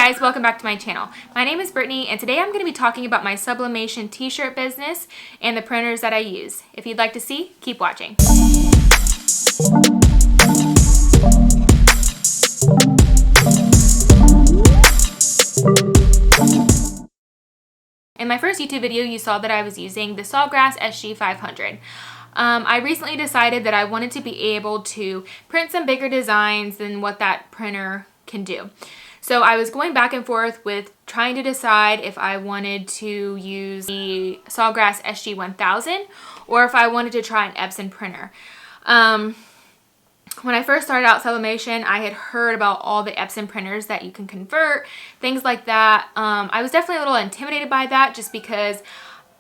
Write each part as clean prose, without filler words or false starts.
guys, welcome back to my channel. My name is Brittany and today I'm going to be talking about my Sublimation t-shirt business and the printers that I use. If you'd like to see, keep watching. In my first YouTube video, you saw that I was using the Sawgrass SG500. I recently decided that I wanted to be able to print some bigger designs than what that printer can do. So I was going back and forth with trying to decide if I wanted to use the Sawgrass SG1000 or if I wanted to try an Epson printer. When I first started out Sublimation, I had heard about all the Epson printers that you can convert, things like that. I was definitely a little intimidated by that just because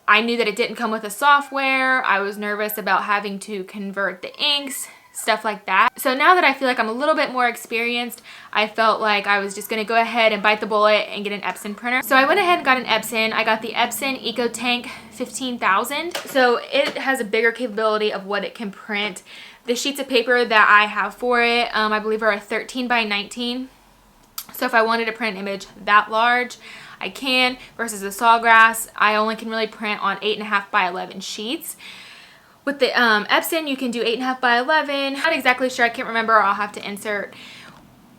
I knew that it didn't come with a software. I was nervous about having to convert the inks, stuff like that. So now that I feel like I'm a little bit more experienced, I felt like I was just going to go ahead and bite the bullet and get an Epson printer. So I went ahead and got an Epson. I got the Epson EcoTank 15,000. So it has a bigger capability of what it can print. The sheets of paper that I have for it, I believe are a 13 by 19. So if I wanted to print an image that large, I can, versus the Sawgrass, I only can really print on 8.5 by 11 sheets. With the Epson, you can do 8.5 by 11. Not exactly sure, I can't remember. I'll have to insert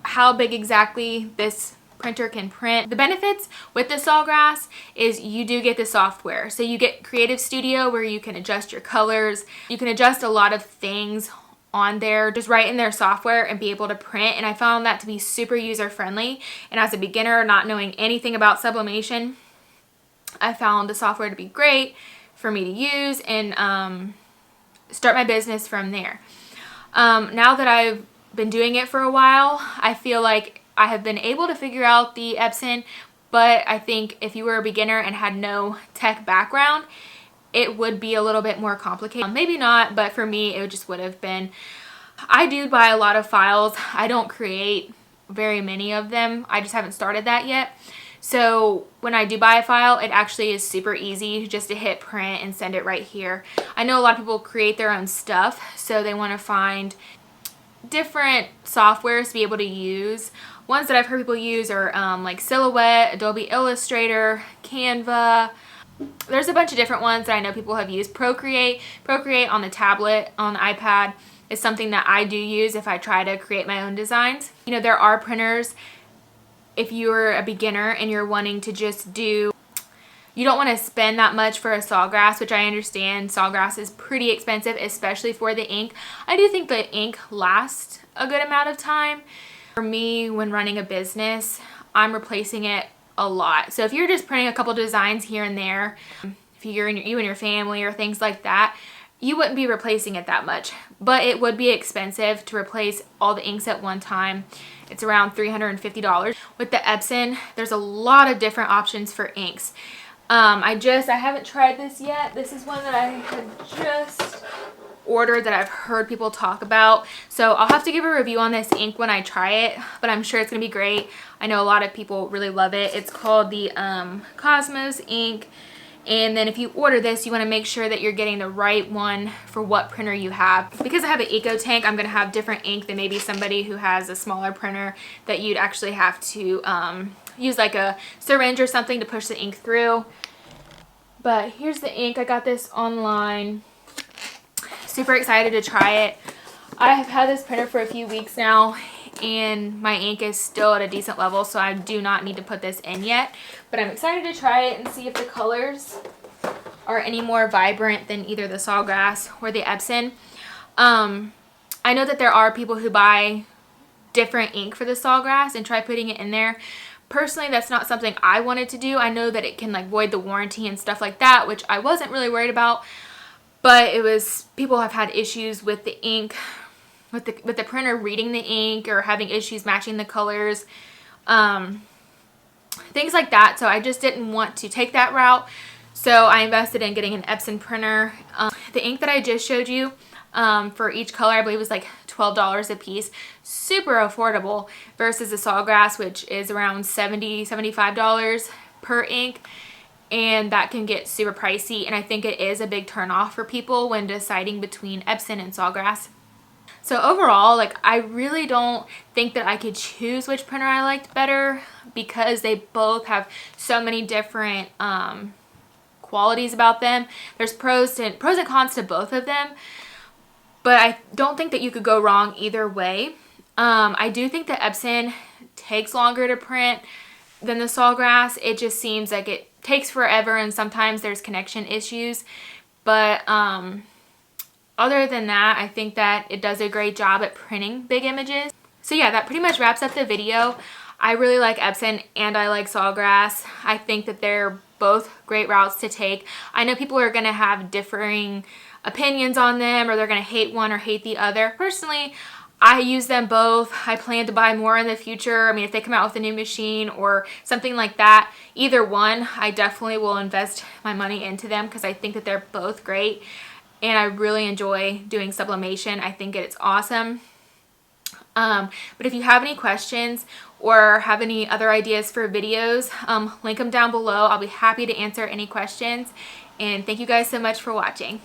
how big exactly this printer can print. The benefits with the Sawgrass is you do get the software. So you get Creative Studio where you can adjust your colors. You can adjust a lot of things on there just right in their software and be able to print, and I found that to be super user friendly. And as a beginner, not knowing anything about sublimation, I found the software to be great for me to use and start my business from there. Now that I've been doing it for a while, I feel like I have been able to figure out the Epson, but I think if you were a beginner and had no tech background, it would be a little bit more complicated. Maybe not, but for me, it just would have been. I do buy a lot of files. I don't create very many of them. I just haven't started that yet. So when I do buy a file, it actually is super easy just to hit print and send it right here. I know a lot of people create their own stuff, so they want to find different softwares to be able to use. Ones that I've heard people use are like Silhouette, Adobe Illustrator, Canva. There's a bunch of different ones that I know people have used. Procreate on the tablet, on the iPad is something that I do use if I try to create my own designs. You know, there are printers if you're a beginner and you're wanting to just do, you don't want to spend that much for a Sawgrass, which I understand. Sawgrass is pretty expensive, especially for the ink. I do think the ink lasts a good amount of time. For me, when running a business, I'm replacing it a lot. So if you're just printing a couple designs here and there, if you and your family or things like that, you wouldn't be replacing it that much. But it would be expensive to replace all the inks at one time. It's around $350. With the Epson, there's a lot of different options for inks. I haven't tried this yet. This is one that I had just ordered that I've heard people talk about. So I'll have to give a review on this ink when I try it, but I'm sure it's going to be great. I know a lot of people really love it. It's called the Cosmos ink. And then if you order this, you want to make sure that you're getting the right one for what printer you have. Because I have an EcoTank, I'm going to have different ink than maybe somebody who has a smaller printer that you'd actually have to use like a syringe or something to push the ink through. But here's the ink. I got this online. Super excited to try it. I have had this printer for a few weeks now and my ink is still at a decent level, so I do not need to put this in yet. But I'm excited to try it and see if the colors are any more vibrant than either the Sawgrass or the Epson. I know that there are people who buy different ink for the Sawgrass and try putting it in there. Personally, that's not something I wanted to do. I know that it can like void the warranty and stuff like that, which I wasn't really worried about. But people have had issues with the ink, with the printer reading the ink or having issues matching the colors, things like that. So I just didn't want to take that route. So I invested in getting an Epson printer. The ink that I just showed you for each color, I believe was like $12 a piece. Super affordable versus the Sawgrass, which is around $75 per ink. And that can get super pricey, and I think it is a big turn off for people when deciding between Epson and Sawgrass. So overall, like, I really don't think that I could choose which printer I liked better because they both have so many different qualities about them. There's pros and cons to both of them, but I don't think that you could go wrong either way. I do think that Epson takes longer to print than the Sawgrass. It just seems like it takes forever and sometimes there's connection issues, but other than that, I think that it does a great job at printing big images. So yeah, that pretty much wraps up the video. I really like Epson and I like Sawgrass. I think that they're both great routes to take. I know people are gonna have differing opinions on them, or they're gonna hate one or hate the other. Personally, I use them both. I plan to buy more in the future. I mean, if they come out with a new machine or something like that, either one, I definitely will invest my money into them because I think that they're both great. And I really enjoy doing sublimation. I think it's awesome. But if you have any questions or have any other ideas for videos, link them down below. I'll be happy to answer any questions. And thank you guys so much for watching.